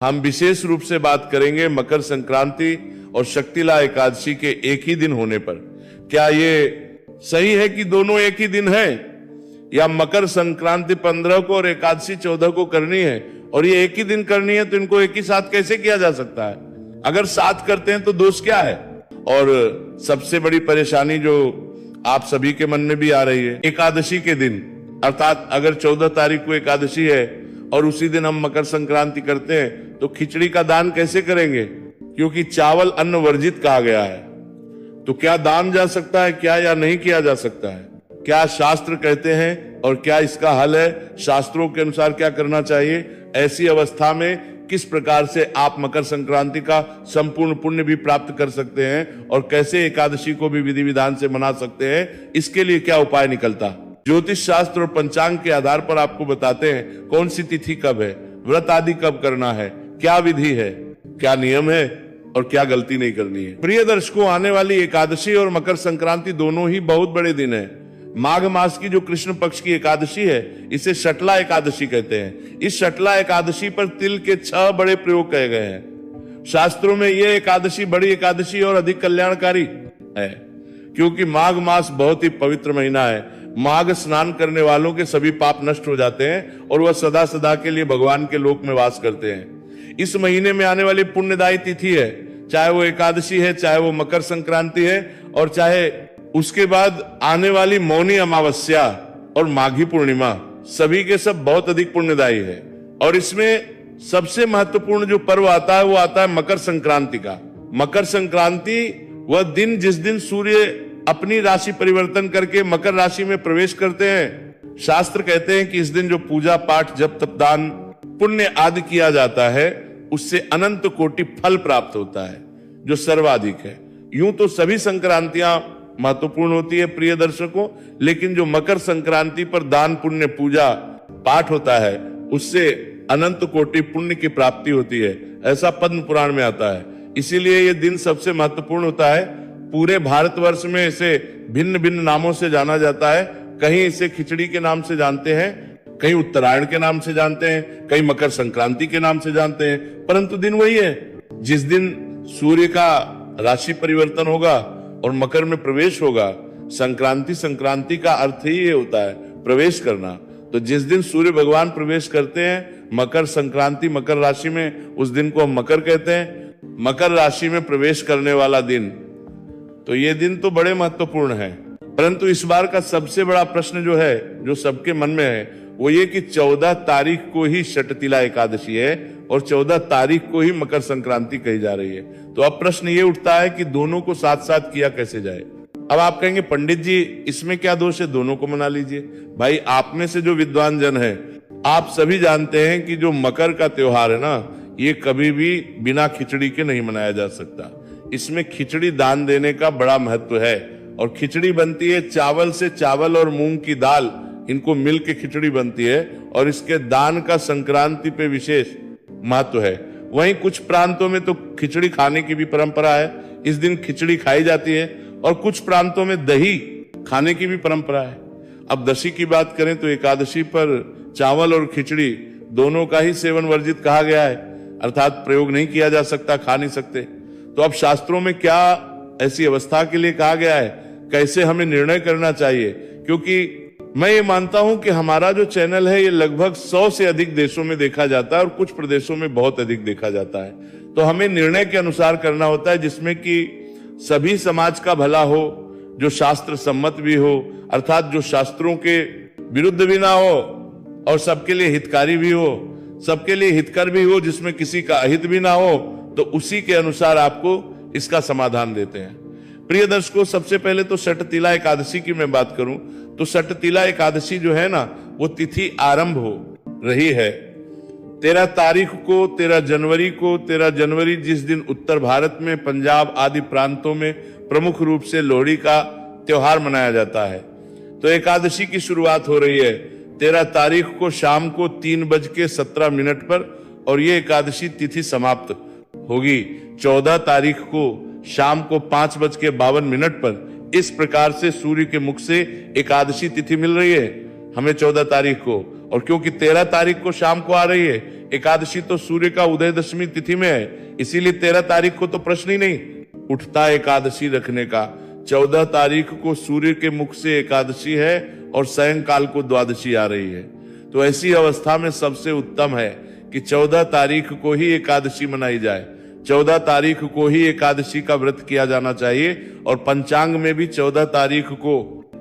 हम विशेष रूप से बात करेंगे मकर संक्रांति और शक्तिला एकादशी के एक ही दिन होने पर। क्या ये सही है कि दोनों एक ही दिन है, या मकर संक्रांति 15 को और एकादशी 14 को करनी है और ये एक ही दिन करनी है, तो इनको एक ही साथ कैसे किया जा सकता है? अगर साथ करते हैं तो दोष क्या है? और सबसे बड़ी परेशानी जो आप सभी के मन में भी आ रही है, एकादशी के दिन, अर्थात अगर 14 तारीख को एकादशी है और उसी दिन हम मकर संक्रांति करते हैं तो खिचड़ी का दान कैसे करेंगे? क्योंकि चावल अन्न वर्जित कहा गया है। तो क्या दान जा सकता है क्या, या नहीं किया जा सकता है? क्या शास्त्र कहते हैं और क्या इसका हल है? शास्त्रों के अनुसार क्या करना चाहिए? ऐसी अवस्था में किस प्रकार से आप मकर संक्रांति का संपूर्ण पुण्य भी प्राप्त कर सकते हैं और कैसे एकादशी को भी विधि विधान से मना सकते हैं, इसके लिए क्या उपाय निकलता? ज्योतिष शास्त्र और पंचांग के आधार पर आपको बताते हैं कौन सी तिथि कब है, व्रत आदि कब करना है, क्या विधि है, क्या नियम है और क्या गलती नहीं करनी है। प्रिय दर्शकों, आने वाली एकादशी और मकर संक्रांति दोनों ही बहुत बड़े दिन है। माघ मास की जो कृष्ण पक्ष की एकादशी है, इसे शटला एकादशी कहते हैं। इस शटला एकादशी पर तिल के 6 बड़े प्रयोग कहे गए हैं। शास्त्रों में यह एकादशी बड़ी एकादशी और अधिक कल्याणकारी है, क्योंकि माघ मास बहुत ही पवित्र महीना है। माघ स्नान करने वालों के सभी पाप नष्ट हो जाते हैं और वह सदा सदा के लिए भगवान के लोक में वास करते हैं। इस महीने में आने वाली पुण्यदायी तिथि है, चाहे वो एकादशी है, चाहे वो मकर संक्रांति है, और चाहे उसके बाद आने वाली मौनी अमावस्या और माघी पूर्णिमा, सभी के सब बहुत अधिक पुण्यदायी है। और इसमें सबसे महत्वपूर्ण जो पर्व आता है वो आता है मकर संक्रांति का। मकर संक्रांति वह दिन जिस दिन सूर्य अपनी राशि परिवर्तन करके मकर राशि में प्रवेश करते हैं। शास्त्र कहते हैं कि इस दिन जो पूजा पाठ जप तप दान पुण्य आदि किया जाता है, उससे अनंत कोटि फल प्राप्त होता है, जो सर्वाधिक है। यूं तो सभी संक्रांतियां महत्वपूर्ण होती है प्रिय दर्शकों, लेकिन जो मकर संक्रांति पर दान पुण्य पूजा पाठ होता है, उससे अनंत कोटि पुण्य की प्राप्ति होती है, ऐसा पद्म पुराण में आता है। इसीलिए ये दिन सबसे महत्वपूर्ण होता है। पूरे भारतवर्ष में इसे भिन्न भिन्न नामों से जाना जाता है। कहीं इसे खिचड़ी के नाम से जानते हैं, कहीं उत्तरायण के नाम से जानते हैं, कहीं मकर संक्रांति के नाम से जानते हैं, परंतु दिन वही है। जिस दिन सूर्य का राशि परिवर्तन होगा और मकर में प्रवेश होगा, संक्रांति का अर्थ ही ये होता है, प्रवेश करना। तो जिस दिन सूर्य भगवान प्रवेश करते हैं मकर संक्रांति, मकर राशि में, उस दिन को हम मकर कहते हैं। मकर राशि में प्रवेश करने वाला दिन, तो ये दिन तो बड़े महत्वपूर्ण है। परंतु इस बार का सबसे बड़ा प्रश्न जो है, जो सबके मन में है, वो ये कि 14 तारीख को ही शटतिला एकादशी है और 14 तारीख को ही मकर संक्रांति कही जा रही है। तो अब प्रश्न ये उठता है कि दोनों को साथ साथ किया कैसे जाए। अब आप कहेंगे पंडित जी इसमें क्या दोष है, दोनों को मना लीजिए। भाई, आप में से जो विद्वान जन है, आप सभी जानते हैं कि जो मकर का त्योहार है ना, ये कभी भी बिना खिचड़ी के नहीं मनाया जा सकता। इसमें खिचड़ी दान देने का बड़ा महत्व है। और खिचड़ी बनती है चावल से, चावल और मूंग की दाल, इनको मिल के खिचड़ी बनती है और इसके दान का संक्रांति पे विशेष महत्व है। वहीं कुछ प्रांतों में तो खिचड़ी खाने की भी परंपरा है, इस दिन खिचड़ी खाई जाती है, और कुछ प्रांतों में दही खाने की भी परंपरा है। अब दशी की बात करें तो एकादशी पर चावल और खिचड़ी दोनों का ही सेवन वर्जित कहा गया है, अर्थात प्रयोग नहीं किया जा सकता, खा नहीं सकते। तो अब शास्त्रों में क्या ऐसी अवस्था के लिए कहा गया है, कैसे हमें निर्णय करना चाहिए? क्योंकि मैं ये मानता हूं कि हमारा जो चैनल है ये लगभग 100 से अधिक देशों में देखा जाता है और कुछ प्रदेशों में बहुत अधिक देखा जाता है। तो हमें निर्णय के अनुसार करना होता है, जिसमें कि सभी समाज का भला हो, जो शास्त्र सम्मत भी हो, अर्थात जो शास्त्रों के विरुद्ध भी ना हो और सबके लिए हितकारी भी हो, सबके लिए हितकर भी हो, जिसमें किसी का अहित भी ना हो। तो उसी के अनुसार आपको इसका समाधान देते हैं। प्रिय दर्शकों, सबसे पहले तो शटतिला एकादशी की मैं बात करूं तो शटतिला एकादशी जो है ना, वो तिथि आरंभ हो रही है 13 तारीख को, 13 जनवरी को। 13 जनवरी जिस दिन उत्तर भारत में पंजाब आदि प्रांतों में प्रमुख रूप से लोहड़ी का त्योहार मनाया जाता है। तो एकादशी की शुरुआत हो रही है 13 तारीख को शाम को 3:17 पर, और ये एकादशी तिथि समाप्त होगी 14 तारीख को शाम को 5:52 पर। इस प्रकार से सूर्य के मुख से एकादशी तिथि मिल रही है हमें 14 तारीख को, और क्योंकि 13 तारीख को शाम को आ रही है, एकादशी तो सूर्य का उदय दशमी तिथि में है, इसीलिए 13 तारीख को तो प्रश्न ही नहीं उठता एकादशी रखने का। 14 तारीख को सूर्य के मुख से एकादशी है और सायंकाल को द्वादशी आ रही है। तो ऐसी अवस्था में सबसे उत्तम है कि 14 तारीख को ही एकादशी मनाई जाए। 14 तारीख को ही एकादशी का व्रत किया जाना चाहिए और पंचांग में भी 14 तारीख को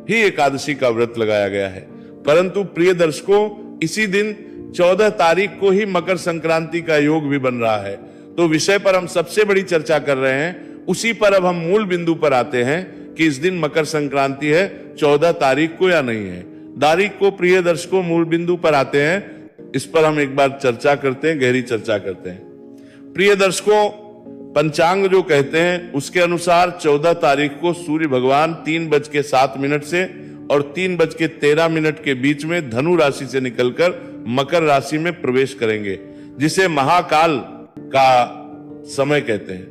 ही एकादशी का व्रत लगाया गया है। परंतु प्रिय दर्शकों, इसी दिन 14 तारीख को ही मकर संक्रांति का योग भी बन रहा है। तो विषय पर हम सबसे बड़ी चर्चा कर रहे हैं, उसी पर अब हम मूल बिंदु पर आते हैं कि इस दिन मकर संक्रांति है 14 तारीख को या नहीं है। तारीख को प्रिय दर्शकों मूल बिंदु पर आते हैं, इस पर हम एक बार चर्चा करते हैं, गहरी चर्चा करते हैं। प्रिय दर्शकों, पंचांग जो कहते हैं उसके अनुसार 14 तारीख को सूर्य भगवान 3:07 से और 3:13 के बीच में धनु राशि से निकलकर मकर राशि में प्रवेश करेंगे, जिसे महाकाल का समय कहते हैं।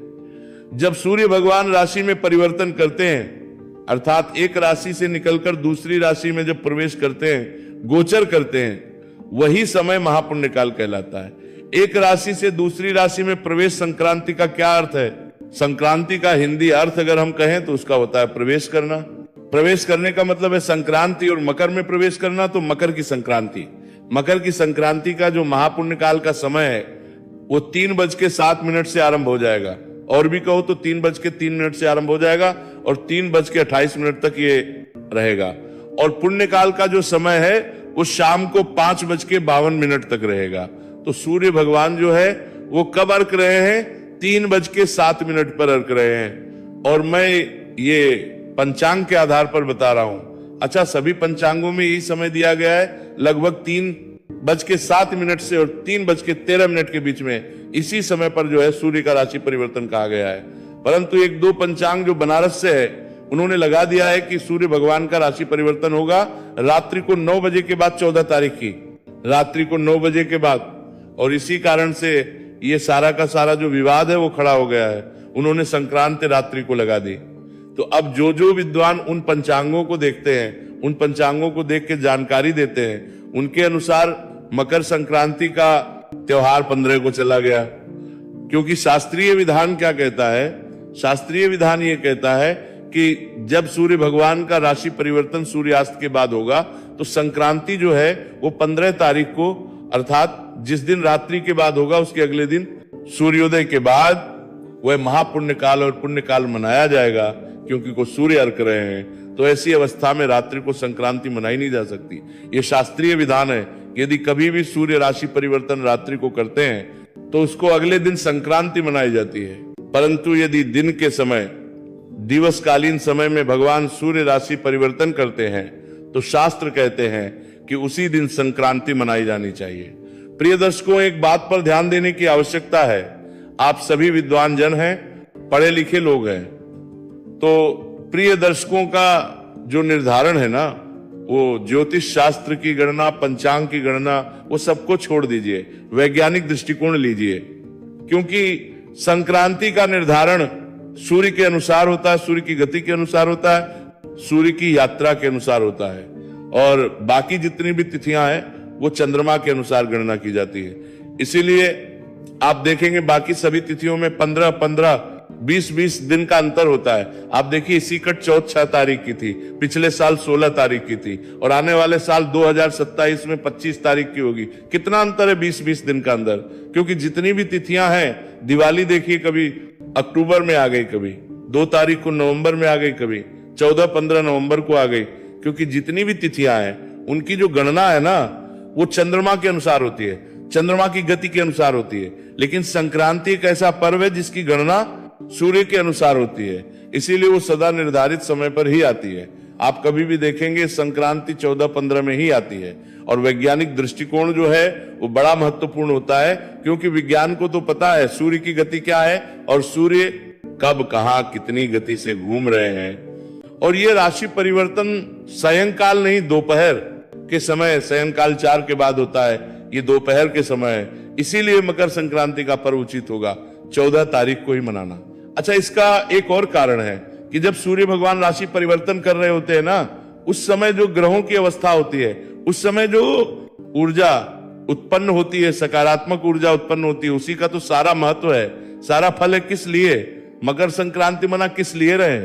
जब सूर्य भगवान राशि में परिवर्तन करते हैं, अर्थात एक राशि से निकलकर दूसरी राशि में जब प्रवेश करते हैं, गोचर करते हैं, वही समय महापुण्य काल कहलाता है। एक राशि से दूसरी राशि में प्रवेश संक्रांति का क्या अर्थ है? संक्रांति का हिंदी अर्थ अगर हम कहें तो उसका होता है प्रवेश करना। प्रवेश करने का मतलब है संक्रांति, और मकर में प्रवेश करना तो मकर की संक्रांति। मकर की संक्रांति का जो महापुण्य काल का समय है वो 3:07 से आरंभ हो जाएगा, और भी कहो तो 3:03 से आरंभ हो जाएगा और 3:28 तक ये रहेगा। और पुण्य काल का जो समय है वो शाम को 5:52 तक रहेगा। तो सूर्य भगवान जो है वो कब अर्क रहे हैं? 3:07 पर अर्क रहे हैं। और मैं ये पंचांग के आधार पर बता रहा हूं। अच्छा, सभी पंचांगों में यही समय दिया गया है, लगभग 3:07 से और 3:13 के बीच में इसी समय पर जो है सूर्य का राशि परिवर्तन कहा गया है। परंतु एक दो पंचांग जो बनारस से है उन्होंने लगा दिया है कि सूर्य भगवान का राशि परिवर्तन होगा रात्रि को 9 बजे के बाद, 14 तारीख की रात्रि को 9 बजे के बाद। और इसी कारण से ये सारा का सारा जो विवाद है वो खड़ा हो गया है। उन्होंने संक्रांति रात्रि को लगा दी। तो अब जो विद्वान उन पंचांगों को देखते हैं, उन पंचांगों को देख के जानकारी देते हैं, उनके अनुसार मकर संक्रांति का त्योहार 15 को चला गया। क्योंकि शास्त्रीय विधान क्या कहता है? शास्त्रीय विधान ये कहता है कि जब सूर्य भगवान का राशि परिवर्तन सूर्यास्त के बाद होगा तो संक्रांति जो है वो 15 तारीख को, अर्थात जिस दिन रात्रि के बाद होगा उसके अगले दिन सूर्योदय के बाद वह महापुण्य काल और पुण्य काल मनाया जाएगा, क्योंकि को सूर्य अर्क रहे हैं। तो ऐसी अवस्था में रात्रि को संक्रांति मनाई नहीं जा सकती। ये शास्त्रीय विधान है। यदि कभी भी सूर्य राशि परिवर्तन रात्रि को करते हैं तो उसको अगले दिन संक्रांति मनाई जाती है। परंतु यदि दिन के समय, दिवसकालीन समय में भगवान सूर्य राशि परिवर्तन करते हैं तो शास्त्र कहते हैं कि उसी दिन संक्रांति मनाई जानी चाहिए। प्रिय दर्शकों, एक बात पर ध्यान देने की आवश्यकता है। आप सभी विद्वान जन हैं, पढ़े लिखे लोग हैं, तो प्रिय दर्शकों का जो निर्धारण है ना, वो ज्योतिष शास्त्र की गणना, पंचांग की गणना, वो सबको छोड़ दीजिए, वैज्ञानिक दृष्टिकोण लीजिए। क्योंकि संक्रांति का निर्धारण सूर्य के अनुसार होता है, सूर्य की गति के अनुसार होता है, सूर्य की यात्रा के अनुसार होता है, और बाकी जितनी भी तिथियां हैं वो चंद्रमा के अनुसार गणना की जाती है। इसीलिए आप देखेंगे बाकी सभी तिथियों में 15-15, 20-20 दिन का अंतर होता है। आप देखिए इसी कट चौथ 6 तारीख की थी, पिछले साल 16 तारीख की थी, और आने वाले साल 2027 में 25 तारीख की होगी। कितना अंतर है 20-20 दिन का अंदर। क्योंकि जितनी भी तिथियां हैं, दिवाली देखिए कभी अक्टूबर में आ गई, कभी 2 तारीख को नवंबर में आ गई, कभी 14-15 नवंबर को आ गई। क्योंकि जितनी भी तिथियां हैं उनकी जो गणना है ना वो चंद्रमा के अनुसार होती है, चंद्रमा की गति के अनुसार होती है। लेकिन संक्रांति एक ऐसा पर्व है जिसकी गणना सूर्य के अनुसार होती है, इसीलिए वो सदा निर्धारित समय पर ही आती है। आप कभी भी देखेंगे संक्रांति 14-15 में ही आती है। और वैज्ञानिक दृष्टिकोण जो है वो बड़ा महत्वपूर्ण होता है, क्योंकि विज्ञान को तो पता है सूर्य की गति क्या है और सूर्य कब, कहां, कितनी गति से घूम रहे हैं। और ये राशि परिवर्तन सायंकाल नहीं, दोपहर के समय, सायंकाल 4 के बाद होता है, ये दोपहर के समय है। इसीलिए मकर संक्रांति का पर्व उचित होगा 14 तारीख को ही मनाना। अच्छा, इसका एक और कारण है कि जब सूर्य भगवान राशि परिवर्तन कर रहे होते हैं ना, उस समय जो ग्रहों की अवस्था होती है, उस समय जो ऊर्जा उत्पन्न होती है, सकारात्मक ऊर्जा उत्पन्न होती है, उसी का तो सारा महत्व है, सारा फल है। किस लिए मकर संक्रांति मना, किस लिए रहे?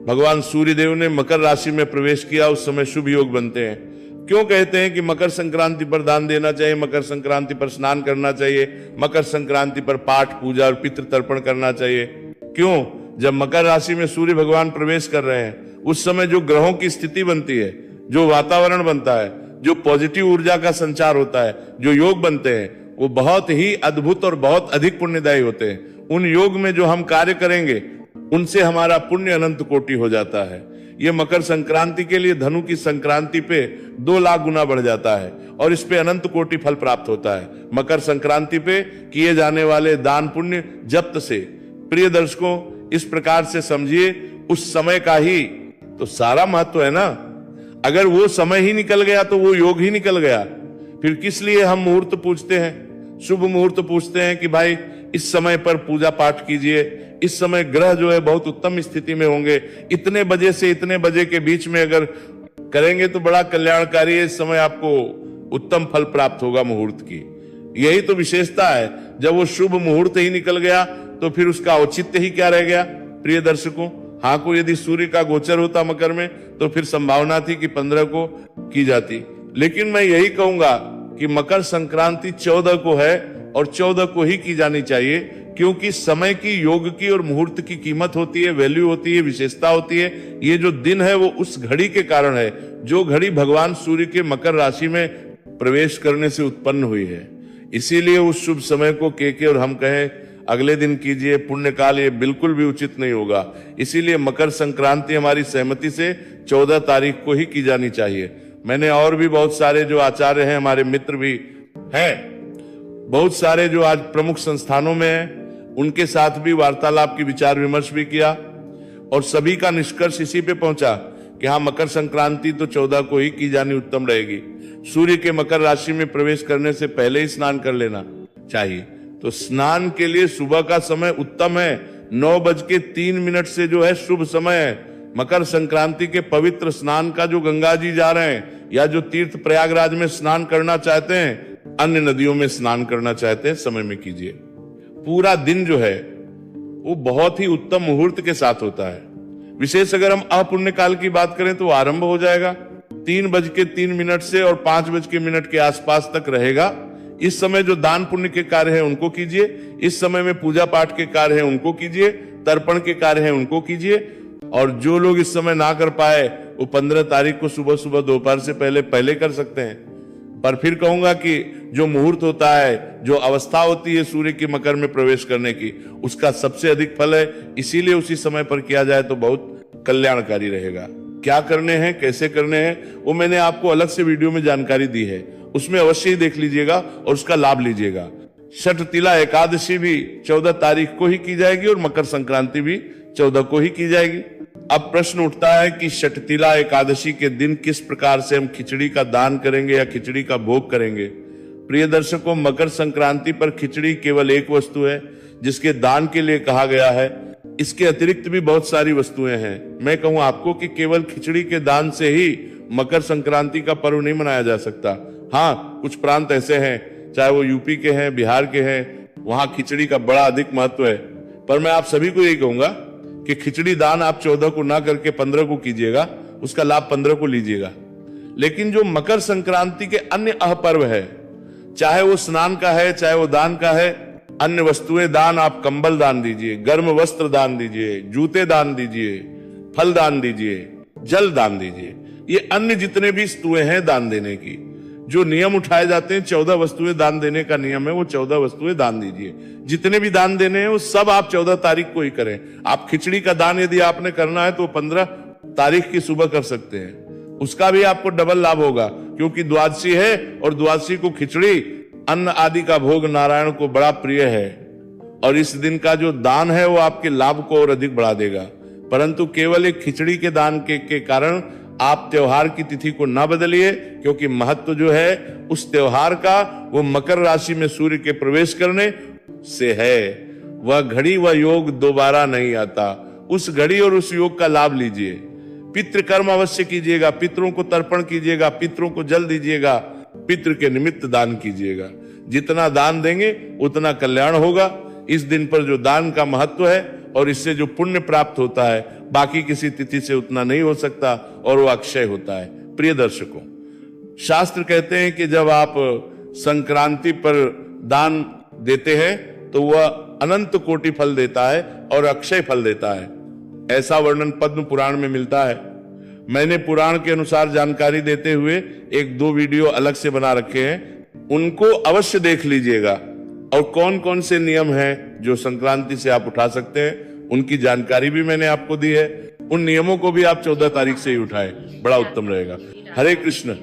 भगवान सूर्य देव ने मकर राशि में प्रवेश किया, उस समय शुभ योग बनते हैं। क्यों कहते हैं कि मकर संक्रांति पर दान देना चाहिए, मकर संक्रांति पर स्नान करना चाहिए, मकर संक्रांति पर पाठ पूजा और पितृ तर्पण करना चाहिए? क्यों? जब मकर राशि में सूर्य भगवान प्रवेश कर रहे हैं, उस समय जो ग्रहों की स्थिति बनती है, जो वातावरण बनता है, जो पॉजिटिव ऊर्जा का संचार होता है, जो योग बनते हैं, वो बहुत ही अद्भुत और बहुत अधिक पुण्यदायी होते हैं। उन योग में जो हम कार्य करेंगे, उनसे हमारा पुण्य अनंत कोटि हो जाता है। ये मकर संक्रांति के लिए धनु की संक्रांति पे 2 लाख गुना बढ़ जाता है और इस पे अनंत कोटि फल प्राप्त होता है। मकर संक्रांति पे किए जाने वाले दान पुण्य जप्त से, प्रिय दर्शकों, इस प्रकार से समझिए, उस समय का ही तो सारा महत्व है ना। अगर वो समय ही निकल गया तो वो योग ही निकल गया। फिर किस लिए हम मुहूर्त पूछते हैं, शुभ मुहूर्त पूछते हैं कि भाई इस समय पर पूजा पाठ कीजिए, इस समय ग्रह जो है बहुत उत्तम स्थिति में होंगे, इतने बजे से इतने बजे के बीच में अगर करेंगे तो बड़ा कल्याणकारी है, इस समय आपको उत्तम फल प्राप्त होगा मुहूर्त की। यही तो विशेषता है। जब वो शुभ मुहूर्त ही निकल गया तो फिर उसका औचित्य ही क्या रह गया? प्रिय दर्शकों, हाँ को यदि सूर्य का गोचर होता मकर में तो फिर संभावना थी कि 15 को की जाती, लेकिन मैं यही कहूंगा कि मकर संक्रांति 14 को है और 14 को ही की जानी चाहिए, क्योंकि समय की, योग की और मुहूर्त की कीमत होती है, वैल्यू होती है, विशेषता होती है। ये जो दिन है वो उस घड़ी के कारण है, जो घड़ी भगवान सूर्य के मकर राशि में प्रवेश करने से उत्पन्न हुई है। इसीलिए उस शुभ समय को के और हम कहें अगले दिन कीजिए, पुण्य काल, ये बिल्कुल भी उचित नहीं होगा। इसीलिए मकर संक्रांति हमारी सहमति से 14 तारीख को ही की जानी चाहिए। मैंने और भी बहुत सारे जो आचार्य हैं, हमारे मित्र भी हैं, बहुत सारे जो आज प्रमुख संस्थानों में हैं, उनके साथ भी वार्तालाप की विचार विमर्श भी किया और सभी का निष्कर्ष इसी पे पहुंचा कि हाँ, मकर संक्रांति तो 14 को ही की जानी उत्तम रहेगी। सूर्य के मकर राशि में प्रवेश करने से पहले ही स्नान कर लेना चाहिए। तो स्नान के लिए सुबह का समय उत्तम है, 9:03 से जो है शुभ समय है। मकर संक्रांति के पवित्र स्नान का जो गंगा जी जा रहे हैं या जो तीर्थ प्रयागराज में स्नान करना चाहते हैं, अन्य नदियों में स्नान करना चाहते हैं, समय में कीजिए। पूरा दिन जो है वो बहुत ही उत्तम मुहूर्त के साथ होता है। विशेष अगर हम अपुण्य काल की बात करें तो आरंभ हो जाएगा 3:03 से और 5 के आसपास तक रहेगा। इस समय जो दान पुण्य के कार्य हैं उनको कीजिए, इस समय में पूजा पाठ के कार्य हैं उनको कीजिए, तर्पण के कार्य हैं उनको कीजिए। और जो लोग इस समय ना कर पाए वो 15 तारीख को सुबह सुबह दोपहर से पहले कर सकते हैं। पर फिर कहूंगा कि जो मुहूर्त होता है, जो अवस्था होती है सूर्य की मकर में प्रवेश करने की, उसका सबसे अधिक फल है। इसीलिए उसी समय पर किया जाए तो बहुत कल्याणकारी रहेगा। क्या करने हैं, कैसे करने हैं, वो मैंने आपको अलग से वीडियो में जानकारी दी है, उसमें अवश्य ही देख लीजिएगा और उसका लाभ लीजिएगा। षटतिला एकादशी भी 14 तारीख को ही की जाएगी और मकर संक्रांति भी 14 को ही की जाएगी। अब प्रश्न उठता है कि षटतिला एकादशी के दिन किस प्रकार से हम खिचड़ी का दान करेंगे या खिचड़ी का भोग करेंगे। प्रिय दर्शकों, मकर संक्रांति पर खिचड़ी केवल एक वस्तु है जिसके दान के लिए कहा गया है। इसके अतिरिक्त भी बहुत सारी वस्तुएं हैं। मैं कहूं आपको कि केवल खिचड़ी के दान से ही मकर संक्रांति का पर्व नहीं मनाया जा सकता। हाँ, कुछ प्रांत ऐसे हैं, चाहे वो यूपी के हैं, बिहार के हैं, वहां खिचड़ी का बड़ा अधिक महत्व है। पर मैं आप सभी को यही कहूंगा कि खिचड़ी दान आप 14 को ना करके 15 को कीजिएगा, उसका लाभ 15 को लीजिएगा। लेकिन जो मकर संक्रांति के अन्य अहपर्व है, चाहे वो स्नान का है, चाहे वो दान का है, अन्य वस्तुएं दान, आप कंबल दान दीजिए, गर्म वस्त्र दान दीजिए, जूते दान दीजिए, फल दान दीजिए, जल दान दीजिए। ये अन्य जितने भी वस्तुएं हैं दान देने की, जो नियम उठाए जाते हैं, 14 वस्तुएं दान देने का नियम है, वो 14 वस्तुएं दान दीजिए। जितने भी दान देने हैं वो सब आप 14 तारीख को ही करें। आप खिचड़ी का दान यदि आपने करना है तो 15 तारीख की सुबह कर सकते हैं, उसका भी आपको डबल लाभ होगा, क्योंकि द्वादशी है और द्वादशी को खिचड़ी अन्न आदि का भोग नारायण को बड़ा प्रिय है और इस दिन का जो दान है वो आपके लाभ को और अधिक बढ़ा देगा। परंतु केवल एक खिचड़ी के दान के कारण आप त्योहार की तिथि को ना बदलिए, क्योंकि महत्व जो है उस त्योहार का वो मकर राशि में सूर्य के प्रवेश करने से है। वह घड़ी वह योग दोबारा नहीं आता। उस घड़ी और उस योग का लाभ लीजिए। पितृ कर्म अवश्य कीजिएगा, पितरों को तर्पण कीजिएगा, पितरों को जल दीजिएगा, पितृ के निमित्त दान कीजिएगा। जितना दान देंगे उतना कल्याण होगा। इस दिन पर जो दान का महत्व है और इससे जो पुण्य प्राप्त होता है, बाकी किसी तिथि से उतना नहीं हो सकता और वो अक्षय होता है। प्रिय दर्शकों, शास्त्र कहते हैं कि जब आप संक्रांति पर दान देते हैं तो वह अनंत कोटि फल देता है और अक्षय फल देता है। ऐसा वर्णन पद्म पुराण में मिलता है। मैंने पुराण के अनुसार जानकारी देते हुए 1-2 वीडियो अलग से बना रखे हैं, उनको अवश्य देख लीजिएगा। और कौन कौन से नियम हैं जो संक्रांति से आप उठा सकते हैं, उनकी जानकारी भी मैंने आपको दी है। उन नियमों को भी आप 14 तारीख से ही उठाएं, बड़ा उत्तम रहेगा। हरे कृष्ण।